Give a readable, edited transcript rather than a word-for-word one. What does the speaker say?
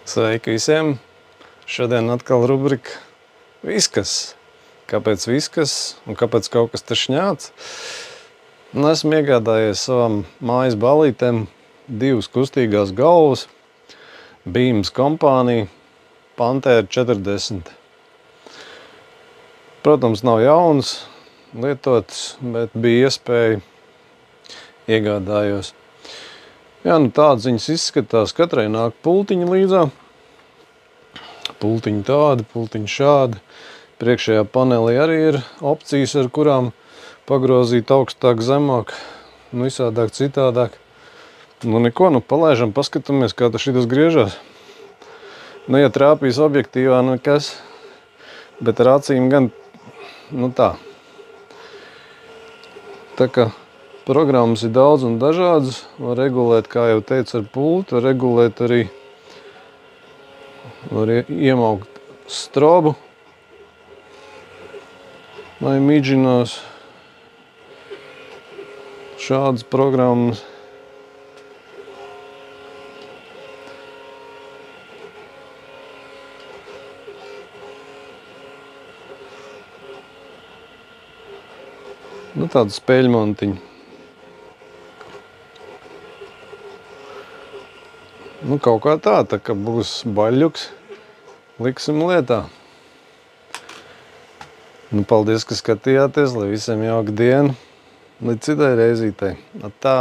Sveiki visiem! Šodien atkal rubrika Viskas. Kāpēc viskas un kāpēc kaut kas te šņāts? Esmu iegādājies savam mājas ballītēm divas kustīgās galvas. Beams kompānija, Pantera 40. Protams, nav jaunas, lietotas, bet bija iespēja iegādājos. Jā, nu tādas viņas izskatās. Katrai nāk pultiņi līdzā. Pultiņi tādi, pultiņi šādi. Priekšējā panelī arī ir opcijas, ar kurām pagrozīt augstāk, zemāk, visādāk, citādāk. Nu neko, palaižam, paskatāmies, kā tas šitas griežās. Ja trāpīs objektīvā, nekas, bet ar acīm gan, tā. Tā kā programmas ir daudz un dažādas, var regulēt, kā jau teicu, ar pultu, var regulēt arī, var iemaukt strobu, lai midžinās šādas programmas. Tāda spēļmontiņa. Kaut kā tā kā būs baļļuks, liksim lietā. Paldies, ka skatījāties, lai visiem jauka diena. Līdz citai reizītei. Atā!